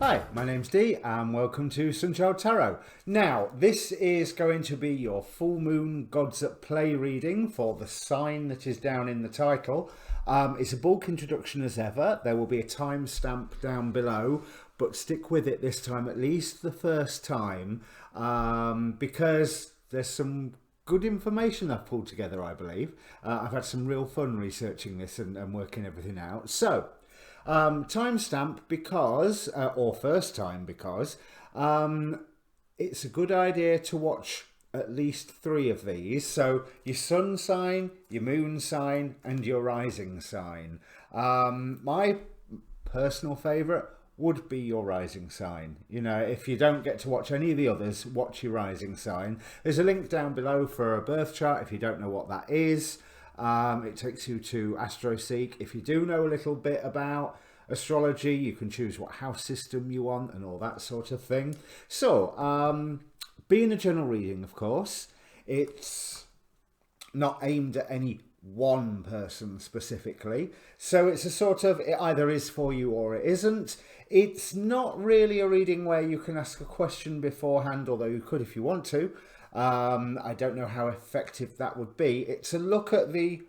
Hi, my name's Dee and welcome to Untitled Tarot. Now, this is going to be your full moon gods at play reading for the sign that is down in the title. It's a bulk introduction as ever. There will be a timestamp down below, but stick with it this time, at least the first time, because there's some good information I've pulled together, I believe. I've had some real fun researching this and working everything out. So, timestamp because, or first time because, it's a good idea to watch at least 3 of these. So your sun sign, your moon sign and your rising sign. My personal favourite would be your rising sign. You know, if you don't get to watch any of the others, watch your rising sign. There's a link down below for a birth chart if you don't know what that is. It takes you to AstroSeek. If you do know a little bit about astrology, you can choose what house system you want and all that sort of thing. So, being a general reading, of course, it's not aimed at any one person specifically. So it's a sort of, it either is for you or it isn't. It's not really a reading where you can ask a question beforehand, although you could if you want to. I don't know how effective that would be. It's a look at the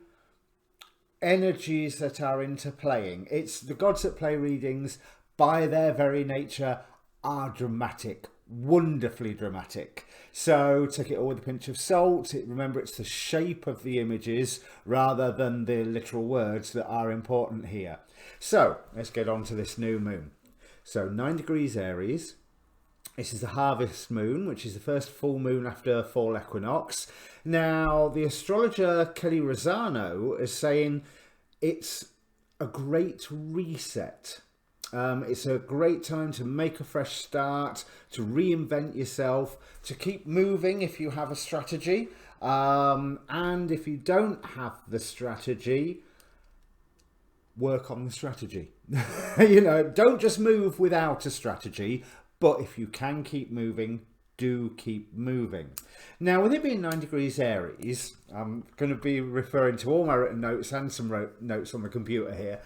energies that are interplaying. It's the gods at play readings, by their very nature, are dramatic, wonderfully dramatic. So take it all with a pinch of salt. Remember, it's the shape of the images rather than the literal words that are important here. So let's get on to this new moon. So 9 degrees Aries. This is the harvest moon, which is the first full moon after fall equinox. Now, the astrologer Kelly Rosano is saying it's a great reset. It's a great time to make a fresh start, to reinvent yourself, to keep moving if you have a strategy. And if you don't have the strategy, work on the strategy. You know, don't just move without a strategy. But if you can keep moving, do keep moving. Now, with it being 9 degrees Aries, I'm going to be referring to all my written notes and some notes on the computer here.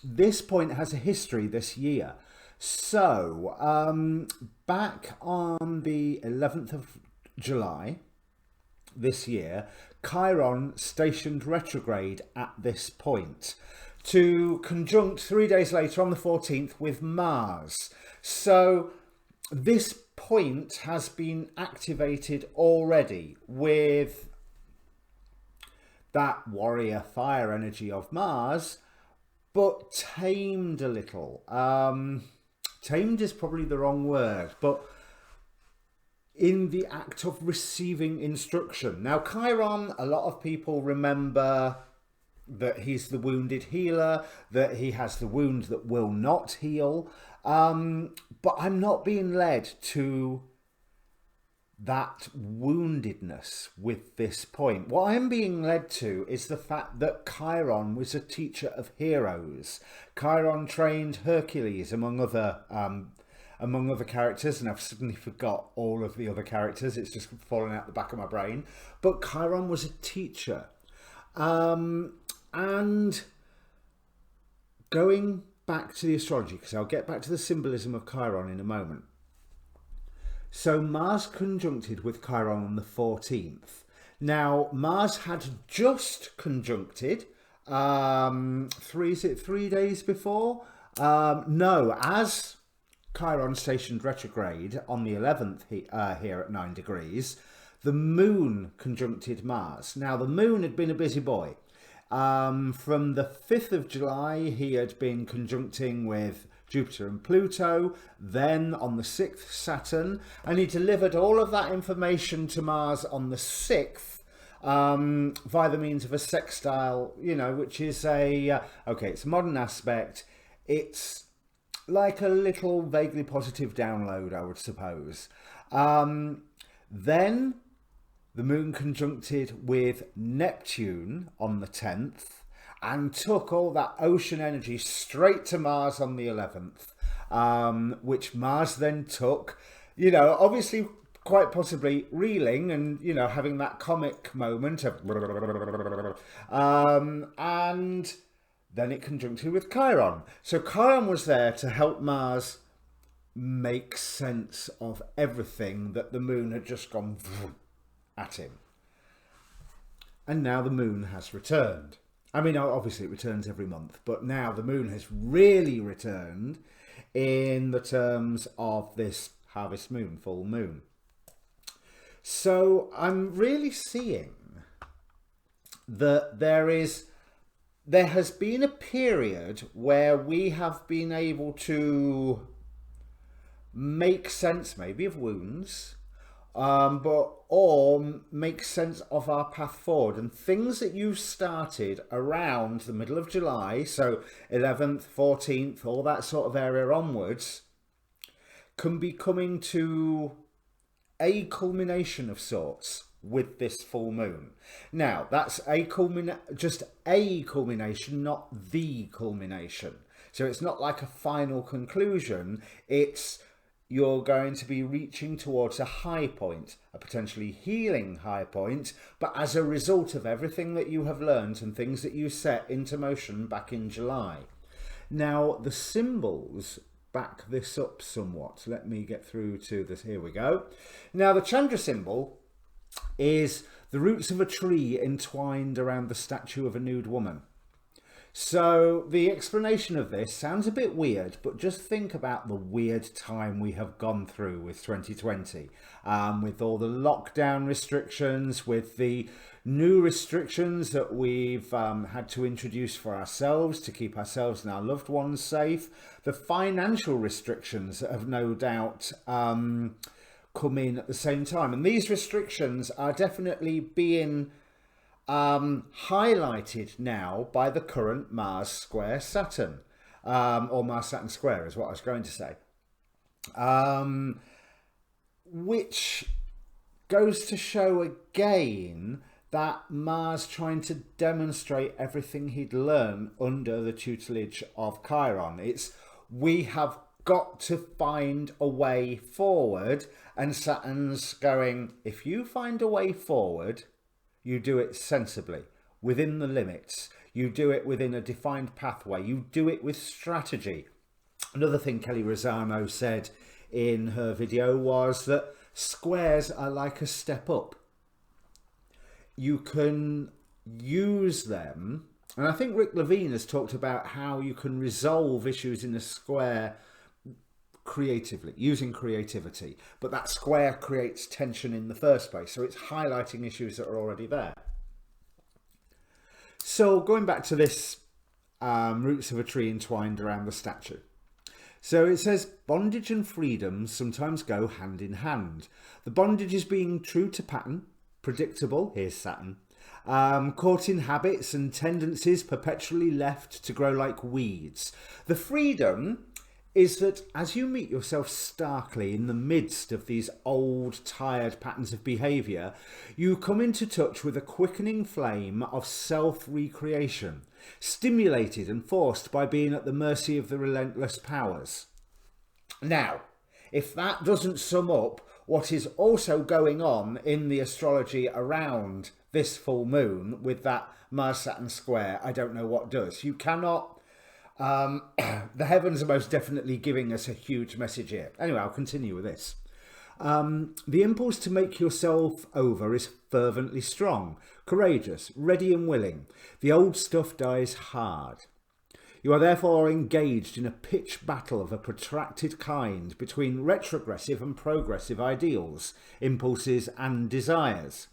This point has a history this year. So, back on the 11th of July this year, Chiron stationed retrograde at this point to conjunct 3 days later on the 14th with Mars. So this point has been activated already with that warrior fire energy of Mars, but tamed a little. Tamed is probably the wrong word, but in the act of receiving instruction. Now, Chiron, a lot of people remember that he's the wounded healer, that he has the wound that will not heal. But I'm not being led to that woundedness with this point. What I'm being led to is the fact that Chiron was a teacher of heroes. Chiron trained Hercules, among other characters, and I've suddenly forgot all of the other characters. It's just fallen out the back of my brain. But Chiron was a teacher. And going back to the astrology, because I'll get back to the symbolism of Chiron in a moment. So Mars conjuncted with Chiron on the 14th. Now, Mars had just conjuncted 3 days before? No, as Chiron stationed retrograde on the 11th here at 9 degrees, the moon conjuncted Mars. Now, the moon had been a busy boy. From the 5th of July, he had been conjuncting with Jupiter and Pluto, then on the 6th, Saturn, and he delivered all of that information to Mars on the 6th via the means of a sextile, you know, which is it's a modern aspect. It's like a little vaguely positive download, I would suppose. Then the moon conjuncted with Neptune on the 10th and took all that ocean energy straight to Mars on the 11th, which Mars then took, you know, obviously quite possibly reeling and, you know, having that comic moment of and then it conjuncted with Chiron. So Chiron was there to help Mars make sense of everything that the moon had just gone at him. And now the moon has returned. I mean, obviously it returns every month, but now the moon has really returned in the terms of this harvest moon, full moon. So I'm really seeing that there has been a period where we have been able to make sense maybe of wounds, or make sense of our path forward, and things that you started around the middle of July, so 11th, 14th, all that sort of area onwards, can be coming to a culmination of sorts with this full moon. Now, that's just a culmination, not the culmination. So it's not like a final conclusion. It's you're going to be reaching towards a high point, a potentially healing high point, but as a result of everything that you have learned and things that you set into motion back in July. Now, the symbols back this up somewhat. Let me get through to this. Here we go. Now, the Chandra symbol is the roots of a tree entwined around the statue of a nude woman. So the explanation of this sounds a bit weird, but just think about the weird time we have gone through with 2020, with all the lockdown restrictions, with the new restrictions that we've had to introduce for ourselves to keep ourselves and our loved ones safe, the financial restrictions that have no doubt come in at the same time. And these restrictions are definitely being highlighted now by the current Mars square Saturn, or Mars Saturn square is what I was going to say, which goes to show again that Mars trying to demonstrate everything he'd learned under the tutelage of Chiron. It's we have got to find a way forward, and Saturn's going, if you find a way forward, you do it sensibly, within the limits. You do it within a defined pathway. You do it with strategy. Another thing Kelly Rosano said in her video was that squares are like a step up. You can use them, and I think Rick Levine has talked about how you can resolve issues in a square creatively, using creativity, but that square creates tension in the first place, so it's highlighting issues that are already there. So going back to this roots of a tree entwined around the statue, so it says bondage and freedom sometimes go hand in hand. The bondage is being true to pattern, predictable, here's Saturn, caught in habits and tendencies perpetually left to grow like weeds. The freedom is that as you meet yourself starkly in the midst of these old, tired patterns of behaviour, you come into touch with a quickening flame of self-recreation, stimulated and forced by being at the mercy of the relentless powers. Now, if that doesn't sum up what is also going on in the astrology around this full moon with that Mars-Saturn square, I don't know what does. You cannot... the heavens are most definitely giving us a huge message here. Anyway, I'll continue with this. The impulse to make yourself over is fervently strong, courageous, ready and willing. The old stuff dies hard. You are therefore engaged in a pitched battle of a protracted kind between retrogressive and progressive ideals, impulses and desires.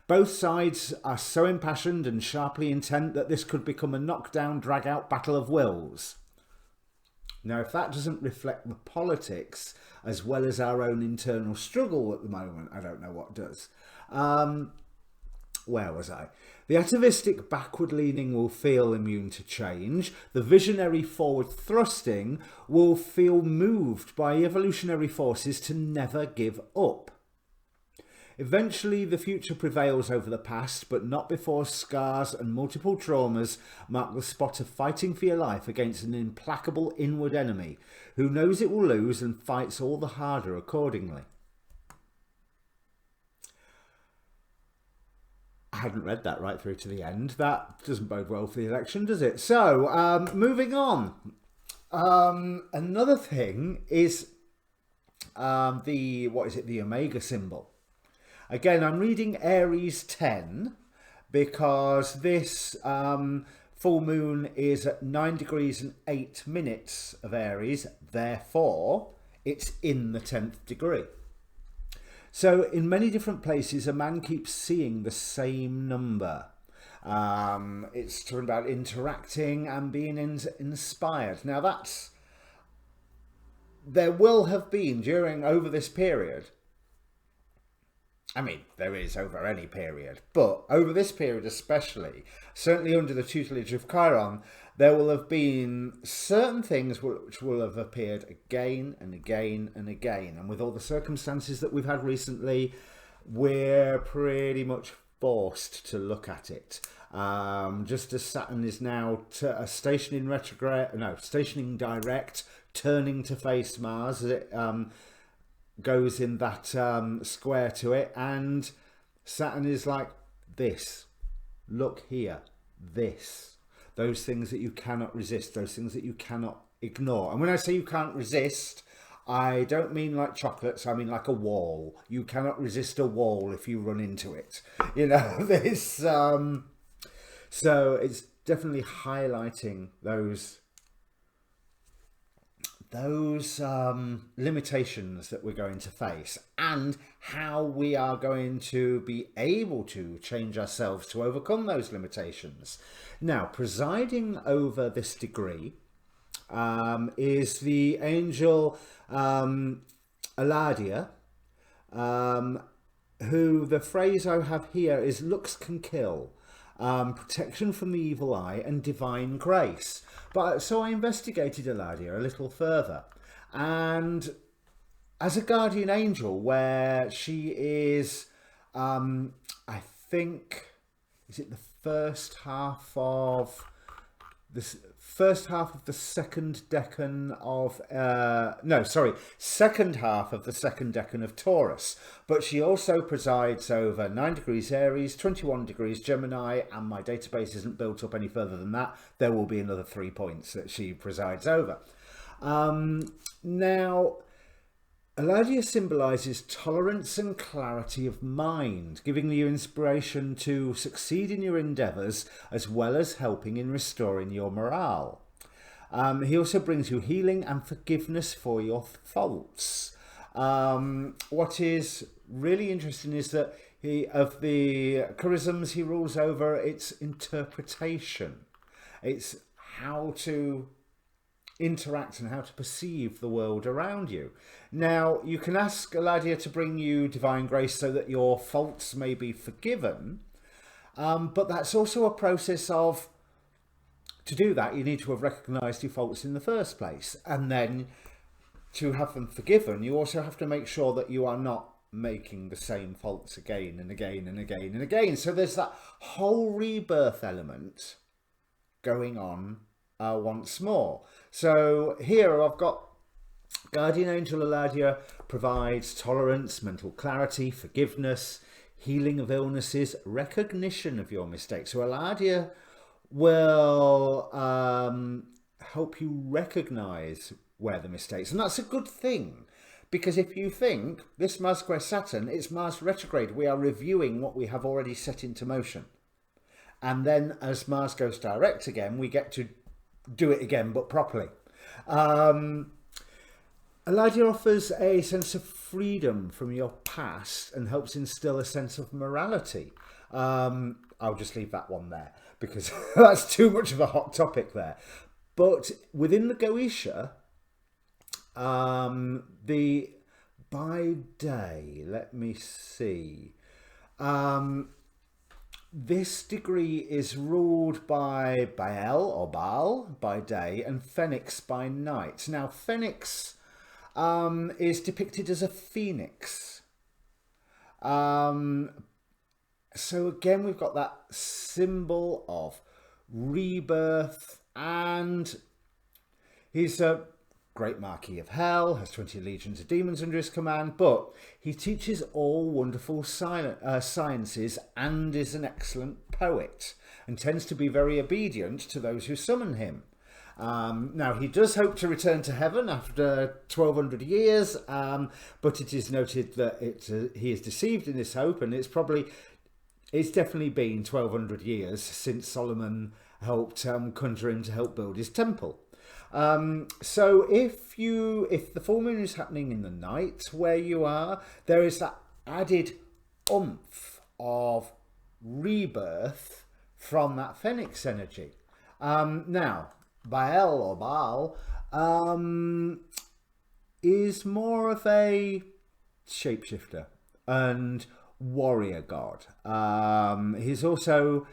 Both sides are so impassioned and sharply intent that this could become a knockdown, drag-out battle of wills. Now, if that doesn't reflect the politics as well as our own internal struggle at the moment, I don't know what does. Where was I? The atavistic backward-leaning will feel immune to change. The visionary forward-thrusting will feel moved by evolutionary forces to never give up. Eventually, the future prevails over the past, but not before scars and multiple traumas mark the spot of fighting for your life against an implacable inward enemy who knows it will lose and fights all the harder accordingly. I hadn't read that right through to the end. That doesn't bode well for the election, does it? So, moving on. Another thing is the Omega symbol. Again, I'm reading Aries 10 because this full moon is at 9 degrees and 8 minutes of Aries, therefore it's in the 10th degree. So in many different places, a man keeps seeing the same number. It's talking about interacting and being inspired. Now there will have been over this period, I mean, there is over any period, but over this period especially, certainly under the tutelage of Chiron, there will have been certain things which will have appeared again and again and again. And with all the circumstances that we've had recently, we're pretty much forced to look at it. Just as Saturn is now stationing direct, turning to face Mars as it goes in that square to it, and Saturn is like this, look here, this, those things that you cannot resist, those things that you cannot ignore. And when I say you can't resist, I don't mean like chocolates, I mean like a wall. You cannot resist a wall if you run into it, you know. This so it's definitely highlighting those limitations that we're going to face, and how we are going to be able to change ourselves to overcome those limitations. Now, presiding over this degree is the angel Eladia, who the phrase I have here is looks can kill, protection from the evil eye and divine grace. But so I investigated Eladia a little further, and as a guardian angel, where she is, I think, is it the first half of the second decan of second half of the second decan of Taurus, but she also presides over 9 degrees Aries, 21 degrees Gemini, and my database isn't built up any further than that. There will be another 3 points that she presides over. Now, Eladia symbolises tolerance and clarity of mind, giving you inspiration to succeed in your endeavours, as well as helping in restoring your morale. He also brings you healing and forgiveness for your faults. What is really interesting is that of the charisms he rules over, it's interpretation. It's how to interact and how to perceive the world around you. Now, you can ask Eladia to bring you divine grace so that your faults may be forgiven, but that's also a process of, to do that, you need to have recognised your faults in the first place, and then to have them forgiven, you also have to make sure that you are not making the same faults again and again and again and again. So there's that whole rebirth element going on once more. So here I've got Guardian Angel Eladia provides tolerance, mental clarity, forgiveness, healing of illnesses, recognition of your mistakes. So Eladia will help you recognize where the mistakes, and that's a good thing, because if you think this Mars square Saturn, it's Mars retrograde, we are reviewing what we have already set into motion, and then as Mars goes direct again, we get to do it again, but properly. Eladia offers a sense of freedom from your past and helps instill a sense of morality. I'll just leave that one there because that's too much of a hot topic there. But within the Goetia, the by day, let me see. This degree is ruled by Baal by day and Phoenix by night. Now, Phoenix is depicted as a phoenix. So again, we've got that symbol of rebirth, and he's a great Marquis of Hell, has 20 legions of demons under his command, but he teaches all wonderful sciences and is an excellent poet and tends to be very obedient to those who summon him. Now, he does hope to return to heaven after 1200 years, but it is noted that he is deceived in this hope, and it's definitely been 1200 years since Solomon helped conjure him to help build his temple. So if the full moon is happening in the night where you are, there is that added oomph of rebirth from that phoenix energy. Now, Baal or Baal is more of a shapeshifter and warrior god. He's also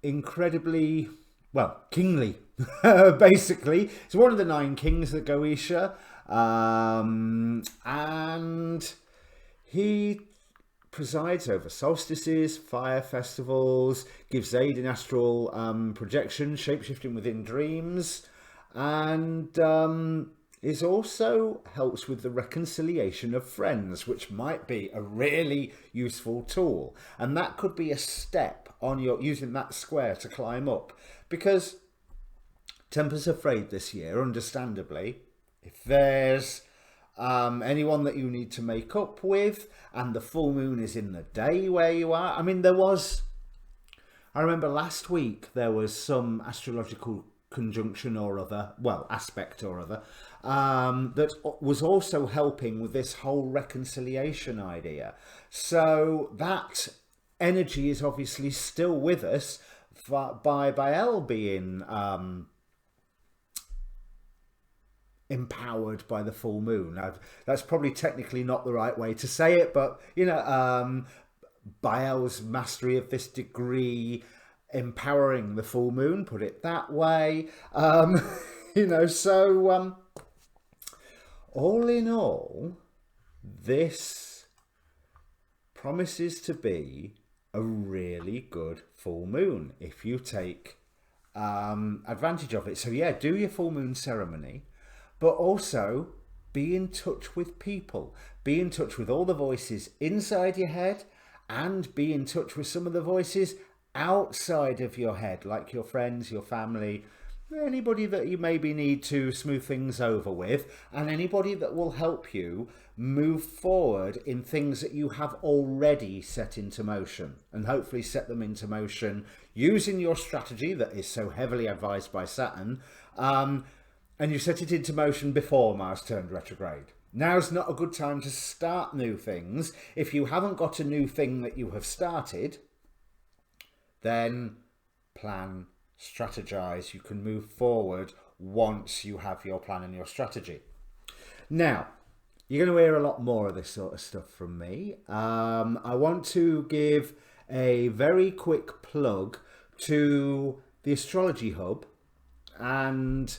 incredibly, well, kingly. Basically, he's one of the 9 kings of Goetia, and he presides over solstices, fire festivals, gives aid in astral projection, shapeshifting within dreams, and is also helps with the reconciliation of friends, which might be a really useful tool. And that could be a step on your using that square to climb up, because Temper's afraid this year, understandably. If there's anyone that you need to make up with, and the full moon is in the day where you are. I mean, I remember last week there was some astrological conjunction or other, well, aspect or other, that was also helping with this whole reconciliation idea. So that energy is obviously still with us by Baal being empowered by the full moon. Now, that's probably technically not the right way to say it, but you know, Baal's mastery of this degree empowering the full moon, put it that way. You know, so all in all, this promises to be a really good full moon if you take advantage of it. So yeah, do your full moon ceremony, but also be in touch with people. Be in touch with all the voices inside your head, and be in touch with some of the voices outside of your head, like your friends, your family, anybody that you maybe need to smooth things over with, and anybody that will help you move forward in things that you have already set into motion, and hopefully set them into motion using your strategy that is so heavily advised by Saturn. And you set it into motion before Mars turned retrograde. Now's not a good time to start new things. If you haven't got a new thing that you have started, then plan, strategize. You can move forward once you have your plan and your strategy. Now, you're going to hear a lot more of this sort of stuff from me. I want to give a very quick plug to the Astrology Hub and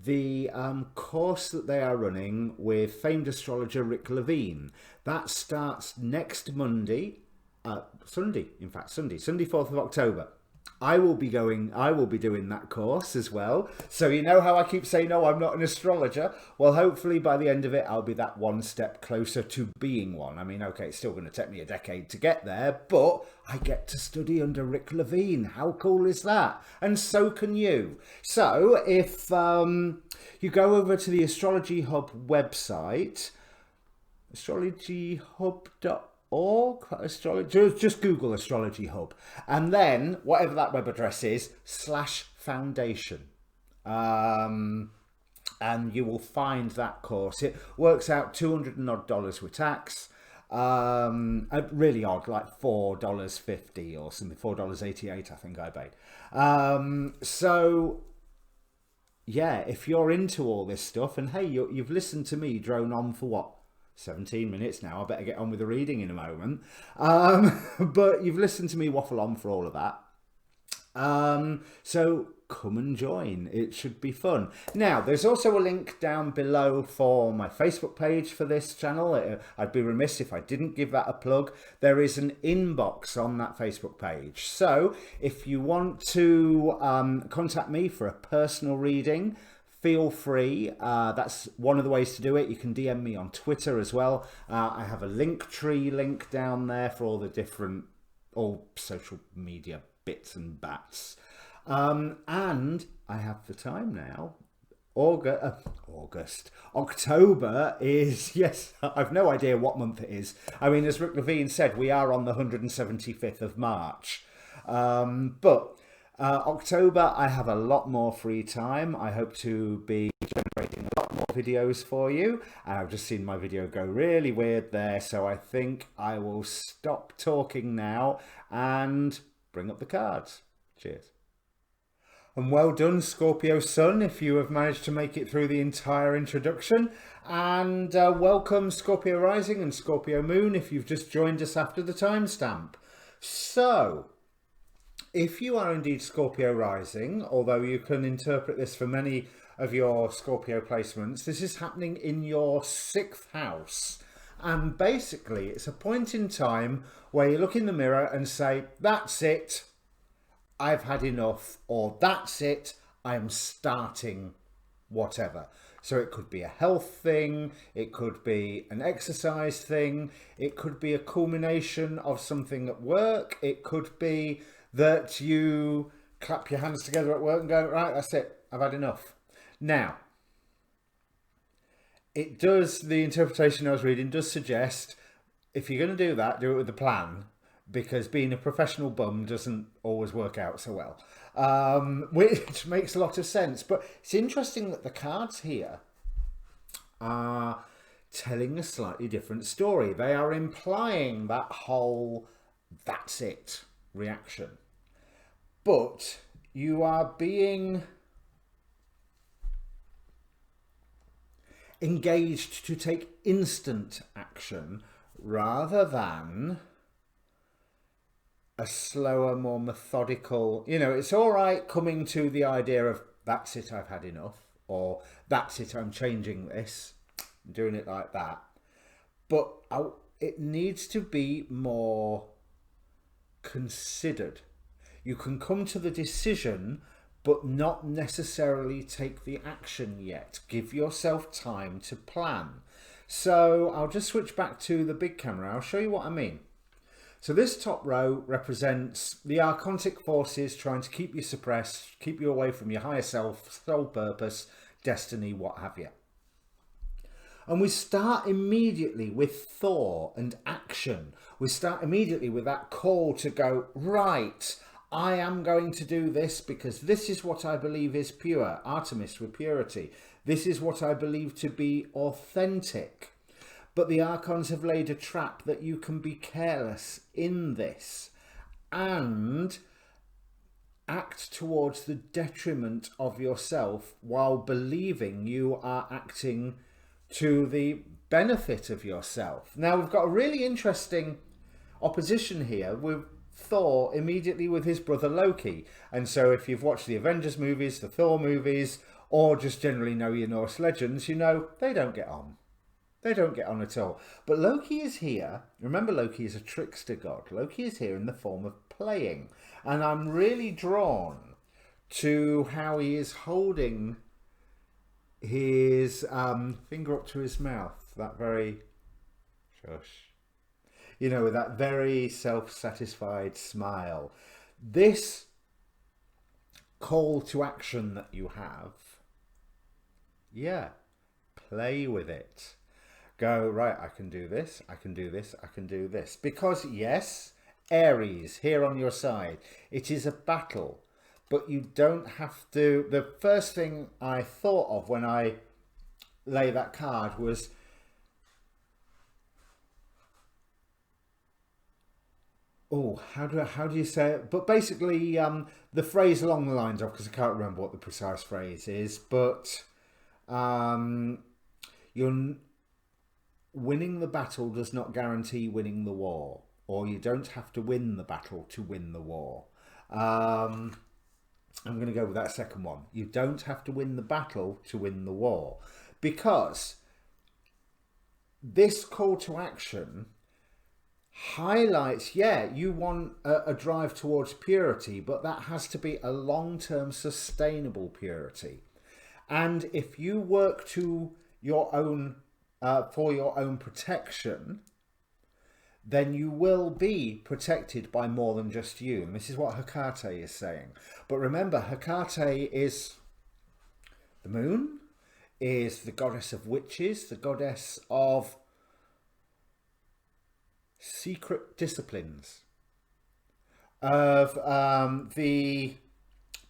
the course that they are running with famed astrologer Rick Levine. That starts next Sunday, 4th of October. I will be doing that course as well. So you know how I keep saying, no, I'm not an astrologer? Well, hopefully by the end of it, I'll be that one step closer to being one. I mean, okay, it's still going to take me a decade to get there, but I get to study under Rick Levine. How cool is that? And so can you. So if you go over to the Astrology Hub website, astrologyhub.org, just Google Astrology Hub, and then whatever that web address is /foundation, and you will find that course. It works out $200 and odd with tax, really odd, like $4.50 or something, $4.88 I think I paid. So yeah, if you're into all this stuff, and hey, you've listened to me drone on for what, 17 minutes now, I better get on with the reading in a moment. But you've listened to me waffle on for all of that. So come and join. It should be fun. Now, there's also a link down below for my Facebook page for this channel. I'd be remiss if I didn't give that a plug. There is an inbox on that Facebook page. So if you want to contact me for a personal reading, feel free. That's one of the ways to do it. You can DM me on Twitter as well. I have a Linktree link down there for all the different social media bits and bats. And I have the time now October is, yes, I've no idea what month it is. I mean, as Rick Levine said, we are on the 175th of March. But October, I have a lot more free time. I hope to be generating a lot more videos for you. I've just seen my video go really weird there, so I think I will stop talking now and bring up the cards. Cheers. And well done, Scorpio Sun, if you have managed to make it through the entire introduction. And welcome, Scorpio Rising and Scorpio Moon, if you've just joined us after the timestamp. So, if you are indeed Scorpio Rising, although you can interpret this for many of your Scorpio placements, this is happening in your 6th house. And basically, it's a point in time where you look in the mirror and say, that's it. I've had enough, or that's it, I'm starting whatever. So it could be a health thing, it could be an exercise thing, it could be a culmination of something at work, it could be that you clap your hands together at work and go, right, that's it, I've had enough. Now, the interpretation I was reading does suggest, if you're going to do that, do it with a plan. Because being a professional bum doesn't always work out so well, which makes a lot of sense. But it's interesting that the cards here are telling a slightly different story. They are implying that whole "that's it" reaction. But you are being engaged to take instant action rather than a slower, more methodical, it's all right coming to the idea of that's it, I've had enough, or that's it, I'm changing this, doing it like that. But it needs to be more considered. You can come to the decision, but not necessarily take the action yet. Give yourself time to plan. So I'll just switch back to the big camera. I'll show you what I mean. So this top row represents the archontic forces trying to keep you suppressed, keep you away from your higher self, soul purpose, destiny, what have you. And we start immediately with Thor and action. We start immediately with that call to go, right, I am going to do this because this is what I believe is pure. Artemis with purity. This is what I believe to be authentic. But the Archons have laid a trap that you can be careless in this and act towards the detriment of yourself while believing you are acting to the benefit of yourself. Now, we've got a really interesting opposition here with Thor immediately with his brother Loki. And so if you've watched the Avengers movies, the Thor movies, or just generally know your Norse legends, you know they don't get on. They don't get on at all. But Loki is here. Remember, Loki is a trickster god. Loki is here in the form of playing. And I'm really drawn to how he is holding his finger up to his mouth. That very, shush. With that very self-satisfied smile. This call to action that you have, yeah, play with it. Go, right, I can do this, I can do this, I can do this. Because, yes, Aries, here on your side, it is a battle. But you don't have to... The first thing I thought of when I lay that card was... Oh, how do you say it? But basically, the phrase along the lines of... Because I can't remember what the precise phrase is. But you're... Winning the battle does not guarantee winning the war, or you don't have to win the battle to win the war. I'm going to go with that second one. You don't have to win the battle to win the war, because this call to action highlights, yeah, you want a drive towards purity, but that has to be a long-term sustainable purity. And if you work to your own for your own protection, then you will be protected by more than just you. And this is what Hecate is saying. But remember, Hecate is the moon, is the goddess of witches, the goddess of secret disciplines, of the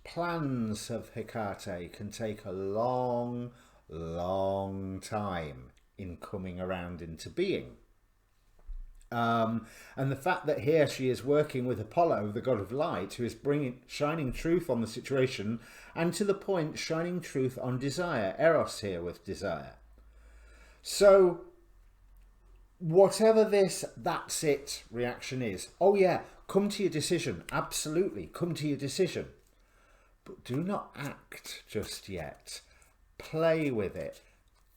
plans of Hecate can take a long, long time in coming around into being. And the fact that here she is working with Apollo, the god of light, who is shining truth on the situation, and to the point, shining truth on desire. Eros here with desire. So, whatever this "that's it" reaction is, oh yeah, come to your decision. Absolutely, come to your decision. But do not act just yet. Play with it.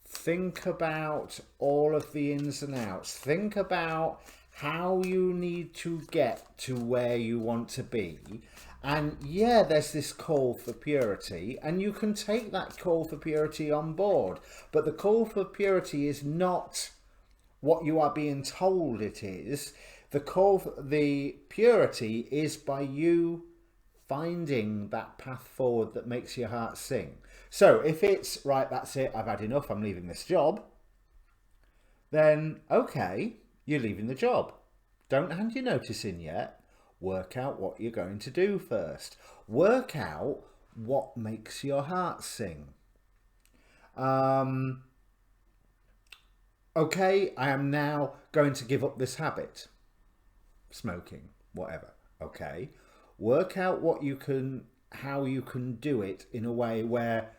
Think about all of the ins and outs. Think about how you need to get to where you want to be. And yeah, there's this call for purity, and you can take that call for purity on board. But the call for purity is not what you are being told it is. The call for the purity is by you finding that path forward that makes your heart sing. So if it's, right, that's it, I've had enough, I'm leaving this job, then okay, you're leaving the job. Don't hand your notice in yet. Work out what you're going to do first. Work out what makes your heart sing. Okay, I am now going to give up this habit. Smoking, whatever. Okay. Work out how you can do it in a way where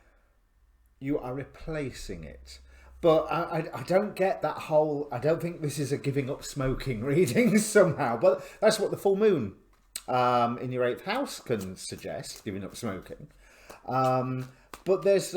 you are replacing it. But I don't get that whole, I don't think this is a giving up smoking reading somehow, but that's what the full moon in your 8th house can suggest, giving up smoking. But there's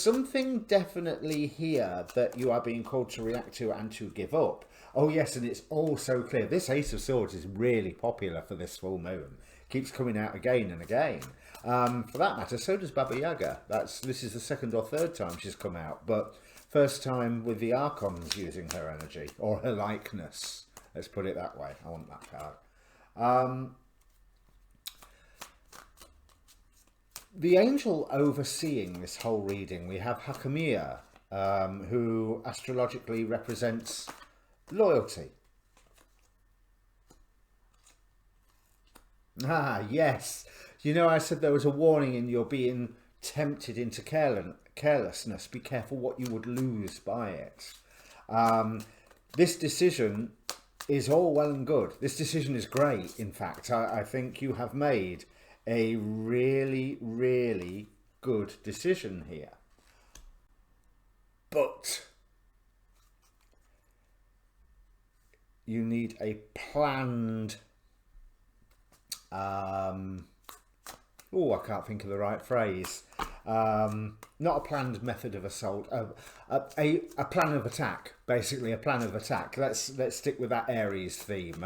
something definitely here that you are being called to react to and to give up. Oh yes, and it's all so clear. This Ace of Swords is really popular for this full moon. Keeps coming out again and again. For that matter, so does Baba Yaga. This is the 2nd or 3rd time she's come out, but first time with the Archons using her energy, or her likeness. Let's put it that way. I want that card. The angel overseeing this whole reading, we have Hakamia, who astrologically represents loyalty. Ah, yes. You know, I said there was a warning in your being tempted into carelessness. Be careful what you would lose by it. This decision is all well and good. This decision is great, in fact. I think you have made a really, really good decision here. But you need a planned... I can't think of the right phrase. Not a planned method of assault. A plan of attack. Basically, a plan of attack. Let's stick with that Aries theme.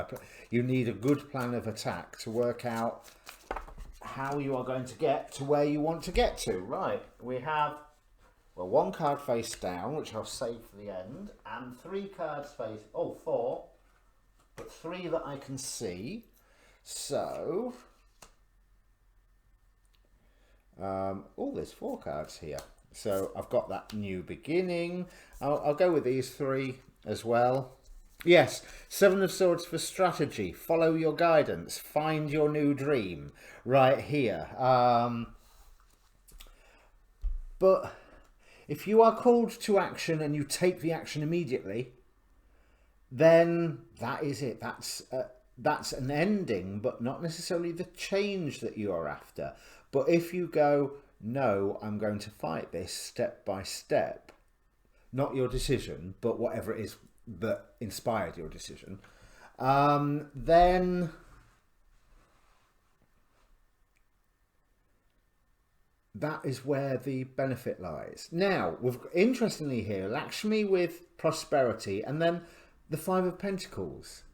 You need a good plan of attack to work out how you are going to get to where you want to get to. Right. We have, well, 1 card face down, which I'll save for the end, and 3 cards face. Oh, 4, but 3 that I can see. So. There's 4 cards here. So I've got that new beginning. I'll go with these 3 as well. Yes, 7 of Swords for strategy. Follow your guidance. Find your new dream. Right here. But if you are called to action and you take the action immediately, then that is it. That's an ending, but not necessarily the change that you are after. But if you go, no, I'm going to fight this step by step, not your decision, but whatever it is that inspired your decision, then that is where the benefit lies. Now, interestingly here, Lakshmi with prosperity, and then the 5 of Pentacles.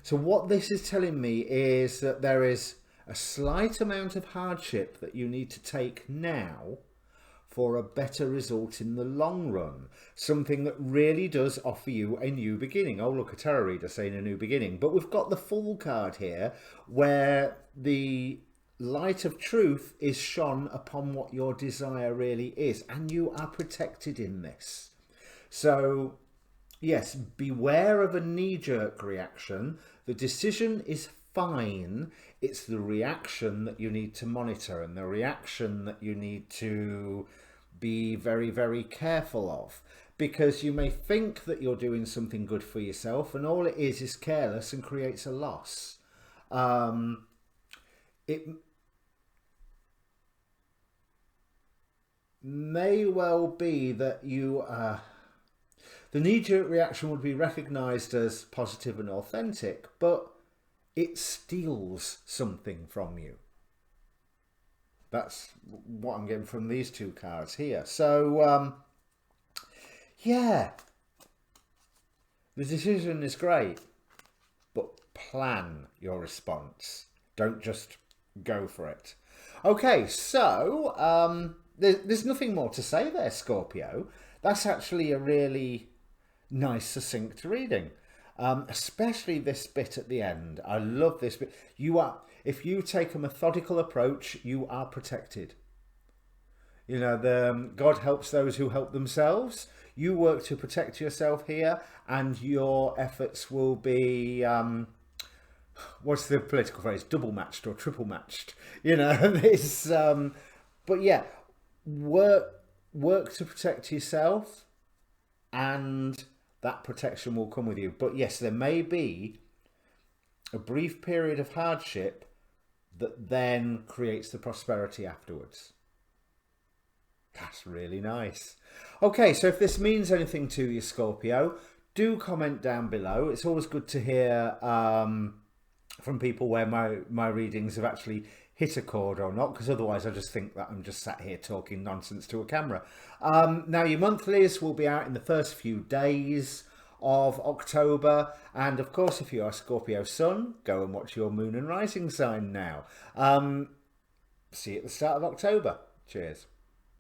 So what this is telling me is that there is a slight amount of hardship that you need to take now for a better result in the long run. Something that really does offer you a new beginning. Oh, look, a tarot reader saying a new beginning. But we've got the Fool card here, where the light of truth is shone upon what your desire really is, and you are protected in this. So yes, beware of a knee-jerk reaction. The decision is fine. It's the reaction that you need to monitor, and the reaction that you need to be very, very careful of, because you may think that you're doing something good for yourself, and all it is careless and creates a loss. It may well be that you the knee-jerk reaction would be recognized as positive and authentic, but it steals something from you. That's what I'm getting from these two cards here. So yeah, the decision is great, but plan your response. Don't just go for it. Okay, so there's nothing more to say there, Scorpio. That's actually a really nice, succinct reading, especially this bit at the end. I love this bit. If you take a methodical approach, you are protected. You know, God helps those who help themselves. You work to protect yourself here, and your efforts will be what's the political phrase? Double matched or triple matched. You know, this. But yeah, work to protect yourself, and that protection will come with you. But yes, there may be a brief period of hardship that then creates the prosperity afterwards. That's really nice. Okay, so if this means anything to you, Scorpio, do comment down below. It's always good to hear from people where my readings have actually hit a chord or not, because otherwise I just think that I'm just sat here talking nonsense to a camera. Now, your monthlies will be out in the first few days of October, and of course, if you are Scorpio Sun, go and watch your moon and rising sign now. See you at the start of October. Cheers.